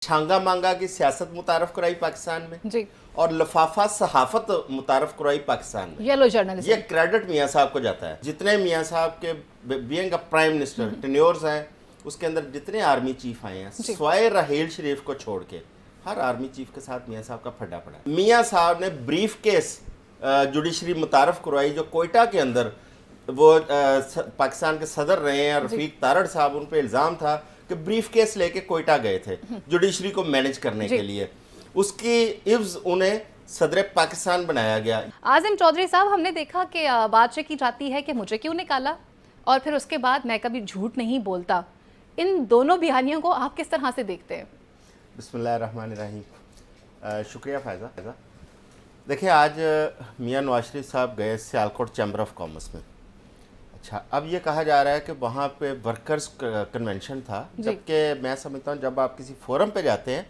छांगा मांगा की सियासत मुतारफ कराई पाकिस्तान में जी, और लफाफा सहाफत मुतारफ कराई पाकिस्तान में। Yellow journalism. ये क्रेडिट मियाँ साहब को जाता है। जितने मियाँ साहब के being a prime minister tenures हैं, उसके अंदर जितने आर्मी चीफ आए हैं, जी। स्वाय राहील शरीफ को छोड़ के हर आर्मी चीफ के साथ मियाँ साहब का फड्डा पड़ा है। मियाँ साहब ने ब्रीफ केस जुडिशरी मुतारफ करवाई, जो कोयटा के अंदर वो पाकिस्तान के सदर रहे हैं रफीक तारड़ साहब, उन पे इल्ज़ाम था कि ब्रीफ केस लेके कोयटा गए थे जुडिशरी को मैनेज करने के लिए। उसकी इव्ज उन्हें सदर पाकिस्तान बनाया गया। आज़िम चौधरी साहब, हमने देखा कि बात ये की जाती है कि मुझे क्यों निकाला, और फिर उसके बाद मैं कभी झूठ नहीं बोलता। इन दोनों बयानियों को आप किस तरह से देखते हैं? बिस्मिल्लाहिर्रहमानिर्रहीम। शुक्रिया फ़ायज़ा। देखिए, आज मियाँ नवाज शरीफ साहब गए सियालकोट चैम्बर ऑफ कॉमर्स में। अच्छा, अब ये कहा जा रहा है कि वहाँ पे वर्कर्स कन्वेंशन था, जबकि मैं समझता हूँ जब आप किसी फोरम पे जाते हैं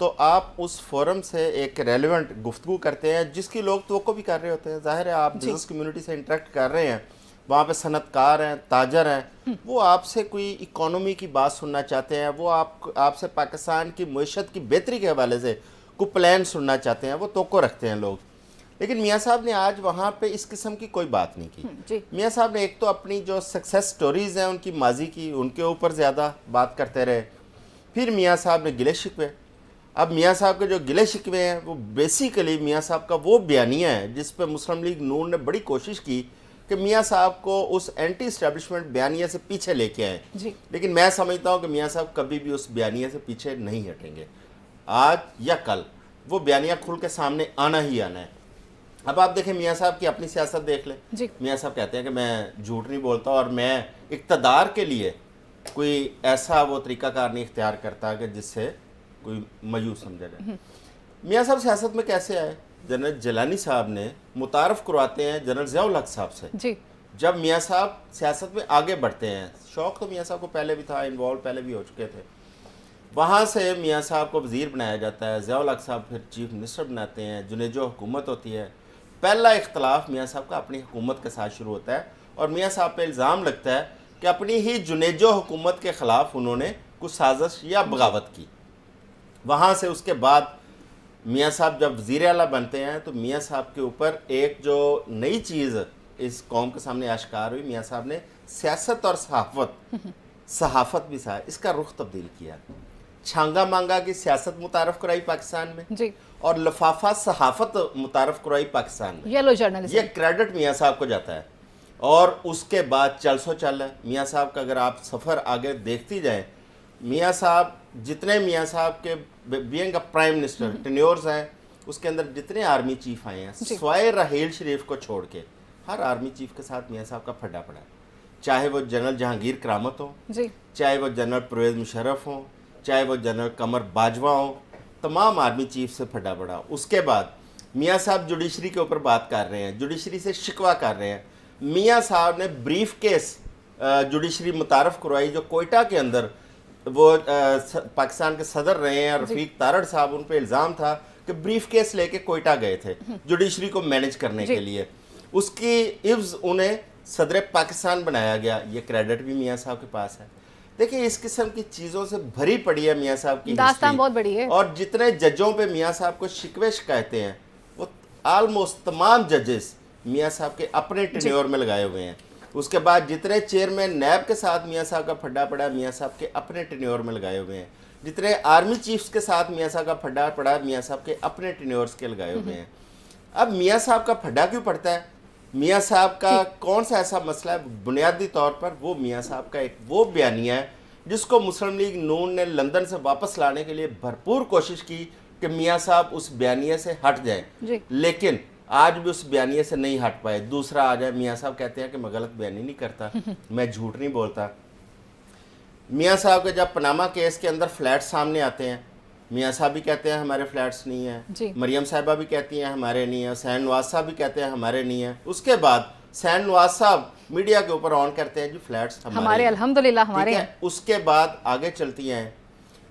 तो आप उस फोरम से एक रेलेवेंट गुफ्तगू करते हैं जिसकी लोग तवक्को भी कर रहे होते हैं। ज़ाहिर है, आप बिजनेस कम्युनिटी से इंटरेक्ट कर रहे हैं, वहाँ पे सनतकार हैं, ताजर हैं, वो आपसे कोई इकोनॉमी की बात सुनना चाहते हैं, वो आपसे पाकिस्तान की मईशत की बेहतरी के हवाले से कोई प्लान सुनना चाहते हैं, वो तवक्को रखते हैं लोग। लेकिन मियाँ साहब ने आज वहाँ पे इस किस्म की कोई बात नहीं की। मियाँ साहब ने एक तो अपनी जो सक्सेस स्टोरीज़ हैं उनकी माजी की, उनके ऊपर ज़्यादा बात करते रहे। फिर मियाँ साहब ने गिले शिकवे। अब मियाँ साहब के जो गिले शिकवे हैं वो बेसिकली मियाँ साहब का वो बयानिया है जिस पे मुस्लिम लीग नून ने बड़ी कोशिश की कि मियाँ साहब को उस एंटी इस्टेब्लिशमेंट बयानिया से पीछे लेके आए। लेकिन मैं समझता हूँ कि मियाँ साहब कभी भी उस बयानिया से पीछे नहीं हटेंगे। आज या कल वो बयानिया खुल के सामने आना ही आना है। अब आप देखें, मियाँ साहब की अपनी सियासत देख लें। मियाँ साहब कहते हैं कि मैं झूठ नहीं बोलता और मैं इक़्तिदार के लिए कोई ऐसा वो तरीक़ाकार नहीं इख्तियार करता कि जिससे कोई मायूस समझा जाए। मियाँ साहब सियासत में कैसे आए? जनरल जिलानी साहब ने मुतारफ़ करवाते हैं जनरल ज़ियाउल हक साहब से। जब मियाँ साहब सियासत में आगे बढ़ते हैं, शौक़ तो मियाँ साहब को पहले भी था, इन्वॉल्व पहले भी हो चुके थे, वहाँ से मियाँ साहब को वज़ीर बनाया जाता है, ज़ियाउल हक साहब फिर चीफ मिनिस्टर बनाते हैं, जुनेजो हुकूमत होती है। पहला इख्तलाफ मियाँ साहब का अपनी हुकूमत के साथ शुरू होता है और मियाँ साहब पे इल्ज़ाम लगता है कि अपनी ही जुनेजो हुकूमत के ख़िलाफ़ उन्होंने कुछ साजिश या बगावत की। वहाँ से उसके बाद मियाँ साहब जब वज़ीर आला बनते हैं तो मियाँ साहब के ऊपर एक जो नई चीज़ इस कौम के सामने आश्कार हुई, मियाँ साहब ने सियासत और सहाफ़त भी सा इसका रुख तब्दील किया। छांगा मांगा की सियासत मुतारफ़ कराई पाकिस्तान में और लफाफा सहाफ़त मुतारफ़ करवाई पाकिस्तान में। Yellow journalism. ये क्रेडिट मियाँ साहब को जाता है। और उसके बाद चल सो चल है मियाँ साहब का। अगर आप सफ़र आगे देखती जाएँ, मियाँ साहब जितने मियाँ साहब के being a prime minister tenures हैं, उसके अंदर जितने आर्मी चीफ आए हैं, स्वाय राहील शरीफ को छोड़ के हर आर्मी चीफ के साथ मियाँ साहब का फड्डा पड़ा है। चाहे वो जनरल जहांगीर करामत हो, चाहे वो जनरल परवेज़ मुशर्रफ हो, चाहे वो जनरल कमर बाजवा हो, तमाम आर्मी चीफ से फटा पड़ा। उसके बाद मियाँ साहब जुडिशरी के ऊपर बात कर रहे हैं, जुडिशरी से शिकवा कर रहे हैं। मियाँ साहब ने ब्रीफ केस जुडिशरी मुतारफ़ करवाई, जो कोयटा के अंदर वो पाकिस्तान के सदर रहे हैं रफीक तारड़ साहब, उन पे इल्ज़ाम था कि ब्रीफ केस लेके कोयटा गए थे जुडिशरी को मैनेज करने के लिए। उसकी इव्ज उन्हें सदर पाकिस्तान बनाया गया। ये क्रेडिट भी मियाँ साहब के पास है। देखिए, इस किस्म की चीज़ों से भरी पड़ी है मियाँ साहब की दास्तान, बहुत बड़ी है। और जितने जजों पे मियाँ साहब को शिकवे शिकायतें हैं, वो आलमोस्ट तमाम जजेस मियाँ साहब के अपने टेन्योर में लगाए हुए हैं। उसके बाद जितने चेयरमैन नैब के साथ मियाँ साहब का फड्डा पड़ा, मियाँ साहब के अपने टेन्योर में लगाए हुए हैं। जितने आर्मी चीफ्स के साथ मियाँ साहब का फड्डा पड़ा, मियाँ साहब के अपने टेन्योर्स के लगाए हुए हैं। अब मियाँ साहब का फड्डा क्यों पड़ता है? मियाँ साहब का कौन सा ऐसा मसला है? बुनियादी तौर पर वो मियाँ साहब का एक वो बयानिया है जिसको मुस्लिम लीग नून ने लंदन से वापस लाने के लिए भरपूर कोशिश की कि मियाँ साहब उस बयानिया से हट जाएं, लेकिन आज भी उस बयानिया से नहीं हट पाए। दूसरा आ जाए, मियाँ साहब कहते हैं कि मैं गलत बयानी नहीं करता, मैं झूठ नहीं बोलता। मियाँ साहब के जब पनामा केस के अंदर फ्लैट सामने आते हैं, मियाँ साहब भी कहते हैं हमारे फ्लैट्स नहीं हैं, मरियम साहिबा भी कहती हैं हमारे नहीं है, सैन नवाज साहब भी कहते हैं हमारे नहीं है। उसके बाद सैन नवाज साहब मीडिया के ऊपर ऑन करते हैं जी फ्लैट्स हमारे अल्हम्दुलिल्लाह हमारे हैं। उसके बाद आगे चलती हैं,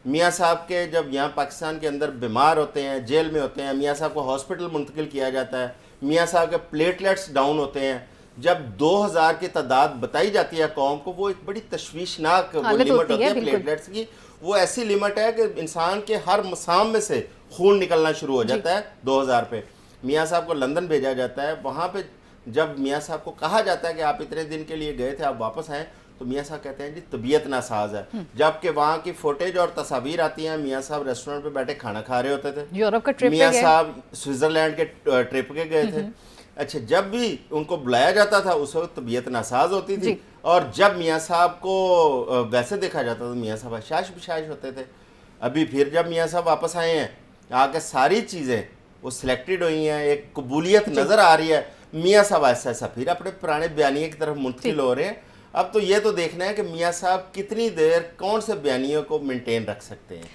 मियाँ साहब के जब यहाँ पाकिस्तान के अंदर बीमार होते हैं, जेल में होते हैं, मियाँ साहब को हॉस्पिटल मुंतकिल किया जाता है, मियाँ साहब के प्लेटलेट्स डाउन होते हैं, جب 2000 کی تعداد بتائی جاتی ہے قوم کو، وہ ایک بڑی تشویشناک وہ حالت لمٹ ہوتی ہوتی ہے، ہے بالکل۔ پلیٹلیٹس کی. وہ ایسی لمٹ ہے کہ انسان کے ہر مسام میں سے خون نکلنا شروع ہو جاتا ہے 2000 پہ. میاں صاحب کو لندن بھیجا جاتا ہے. وہاں پہ جب میاں صاحب کو کہا جاتا ہے کہ آپ اتنے دن کے لیے گئے تھے، آپ واپس آئیں، تو میاں صاحب کہتے ہیں جی طبیعت ناساز ہے. جبکہ وہاں کی فوٹیج اور تصاویر آتی ہیں، میاں صاحب ریسٹورنٹ پہ بیٹھے کھانا کھا رہے ہوتے تھے. یورپ کا ٹرپ پہ میاں گئے۔ صاحب سوئٹزرلینڈ کے ٹرپ کے گئے تھے. اچھا، جب بھی ان کو بلایا جاتا تھا اس وقت طبیعت ناساز ہوتی تھی. جی۔ اور جب میاں صاحب کو ویسے دیکھا جاتا تھا تو میاں صاحب حشاش بشاش ہوتے تھے. ابھی پھر جب میاں صاحب واپس آئے ہیں، آ کے ساری چیزیں وہ سلیکٹڈ ہوئی ہیں، ایک قبولیت نظر آ رہی ہے. میاں صاحب ایسا ایسا پھر اپنے پرانے بیانیے کی طرف منتقل ہو رہے ہیں. اب تو یہ تو دیکھنا ہے کہ میاں صاحب کتنی دیر کون سے بیانیوں کو مینٹین رکھ سکتے ہیں.